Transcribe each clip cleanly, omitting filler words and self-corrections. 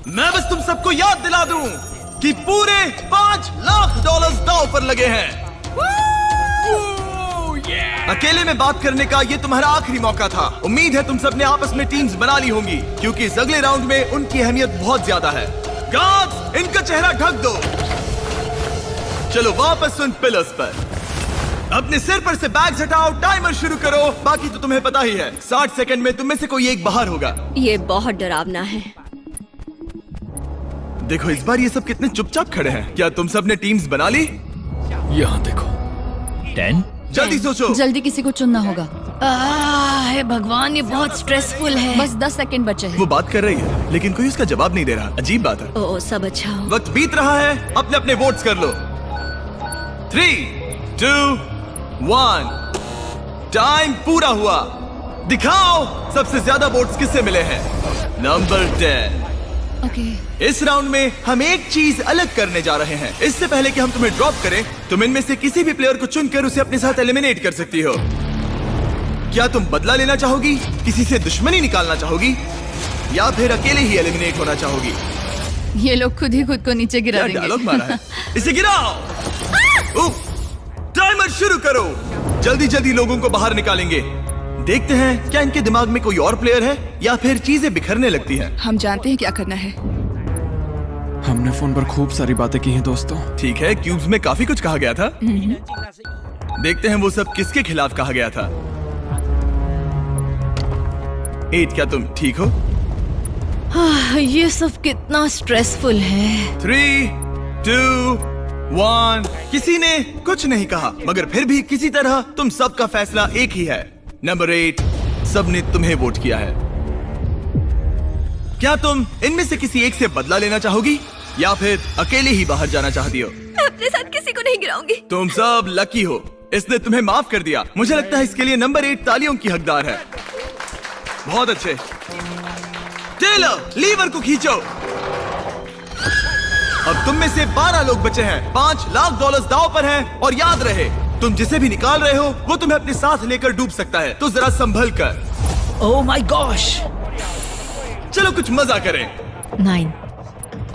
मैं बस तुम सबको याद दिला दूं कि पूरे $5 लाख दांव पर लगे हैं। अकेले में बात करने का ये तुम्हारा आखिरी मौका था। उम्मीद है तुम सबने आपस में टीम्स बना ली होंगी, क्योंकि इस अगले राउंड में उनकी अहमियत बहुत ज्यादा है। गार्ड्स, इनका चेहरा ढक दो। चलो वापस उन पिलर्स पर। अपने सिर पर से बैग्स हटाओ, टाइमर शुरू करो। बाकी तो तुम्हें पता ही है, 60 सेकंड में तुम में से कोई एक बाहर होगा। ये बहुत डरावना है। देखो इस बार ये सब कितने चुपचाप खड़े हैं। क्या तुम सब ने टीम्स बना ली? यहाँ देखो। 10 जल्दी सोचो। जल्दी किसी को चुनना होगा। हे भगवान, ये बहुत स्ट्रेसफुल है। बस 10 सेकंड बचे हैं। वो बात कर रही है लेकिन कोई उसका जवाब नहीं दे रहा। अजीब बात है। ओ सब अच्छा हो। वक्त बीत रहा है, अपने अपने वोट्स कर लो। 3, 2, 1। टाइम पूरा हुआ। दिखाओ सबसे ज्यादा वोट्स किससे मिले हैं। नंबर 10। ओके। इस राउंड में हम एक चीज अलग करने जा रहे हैं। इससे पहले कि हम तुम्हें ड्रॉप करें, तुम इनमें से किसी भी प्लेयर को चुनकर उसे अपने साथ एलिमिनेट कर सकती हो। क्या तुम बदला लेना चाहोगी, किसी से दुश्मनी निकालना चाहोगी, या फिर अकेले ही एलिमिनेट होना चाहोगी? ये लोग खुद ही खुद को नीचे गिरा क्या देंगे। डायलॉग मारा है। इसे गिराओ। टाइमर शुरू करो। जल्दी जल्दी लोगों को बाहर निकालेंगे। देखते हैं क्या इनके दिमाग में कोई और प्लेयर है या फिर चीजें बिखरने लगती हैं। हम जानते हैं क्या करना है। हमने फोन पर खूब सारी बातें की हैं दोस्तों। ठीक है, क्यूब्स में काफी कुछ कहा गया था। देखते हैं वो सब किसके खिलाफ कहा गया था। 8, क्या तुम ठीक हो? ये सब कितना स्ट्रेसफुल है। 3, 2, 1। किसी ने कुछ नहीं कहा, मगर फिर भी किसी तरह तुम सबका फैसला एक ही है। नंबर 8, सबने तुम्हें वोट किया है। क्या तुम इनमें से किसी एक से बदला लेना चाहोगी या फिर अकेले ही बाहर जाना चाहती हो? मैं अपने साथ किसी को नहीं गिराऊंगी। तुम सब लकी हो, इसने तुम्हें माफ कर दिया। मुझे लगता है इसके लिए नंबर 8 तालियों की हकदार है। बहुत अच्छे। टेलर, लीवर को खींचो। अब तुम में से 12 लोग बचे हैं। $5 लाख दांव पर हैं। और याद रहे, तुम जिसे भी निकाल रहे हो वो तुम्हें अपने साथ लेकर डूब सकता है, तो जरा संभल कर। Oh my gosh. चलो कुछ मजा करें। 9।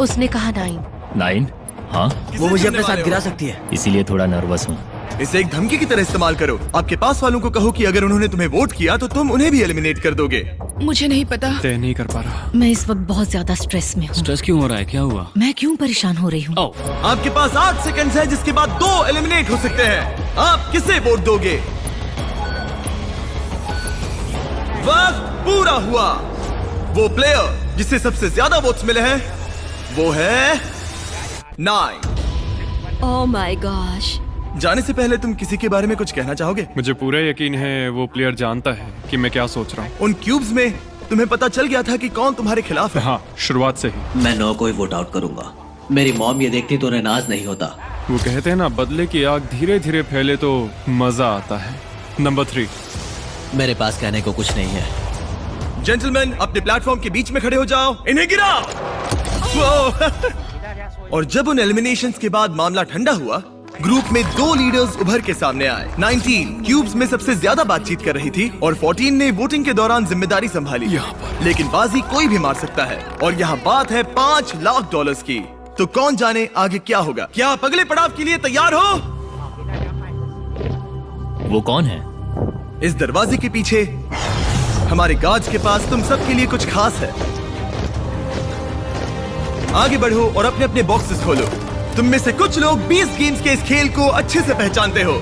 उसने कहा 9। 9? हाँ, किसे वो मुझे चुनने अपने वाले साथ हो? गिरा सकती है, इसीलिए थोड़ा नर्वस हूँ। इसे एक धमकी की तरह इस्तेमाल करो। आपके पास वालों को कहो कि अगर उन्होंने तुम्हें वोट किया तो तुम उन्हें भी एलिमिनेट कर दोगे। मुझे नहीं पता। तय नहीं कर पा रहा। मैं इस वक्त बहुत ज्यादा स्ट्रेस में हूँ। स्ट्रेस क्यों हो रहा है? क्या हुआ? मैं क्यों परेशान हो रही हूँ? आपके पास 8 सेकंड्स है, जिसके बाद 2 एलिमिनेट हो सकते हैं। आप किसे वोट दोगे? वक्त पूरा हुआ। वो प्लेयर जिसे सबसे ज्यादा वोट्स मिले हैं वो है 9। Oh my gosh. जाने से पहले तुम किसी के बारे में कुछ कहना चाहोगे? मुझे पूरा यकीन है वो प्लेयर जानता है कि मैं क्या सोच रहा हूँ। उन क्यूब्स में तुम्हें पता चल गया था कि कौन तुम्हारे खिलाफ है। हाँ, शुरुआत से ही। मैं 9 को ही वोट आउट करूंगा। मेरी मॉम ये देखती तो उन्हें नाज नहीं होता। वो कहते हैं ना, बदले की आग धीरे धीरे फैले तो मजा आता है। नंबर 3। मेरे पास कहने को कुछ नहीं है। जेंटलमैन, अपने प्लेटफॉर्म के बीच में खड़े हो जाओ। इन्हें गिराओ। और जब उन एलिमिनेशंस के बाद मामला ठंडा हुआ, ग्रुप में 2 लीडर्स उभर के सामने आए। 19 क्यूब्स में सबसे ज्यादा बातचीत कर रही थी और 14 ने वोटिंग के दौरान जिम्मेदारी संभाली। लेकिन बाजी कोई भी मार सकता है और यहाँ बात है $5 लाख की। तो कौन जाने आगे क्या होगा। क्या आप अगले पड़ाव के लिए तैयार हो? वो कौन है? इस दरवाजे के पीछे हमारे गार्ड्स के पास तुम सबके लिए कुछ खास है। आगे बढ़ो और अपने अपने बॉक्सेस खोलो। तुम में से कुछ लोग 20 गेम्स के इस खेल को अच्छे से पहचानते हो।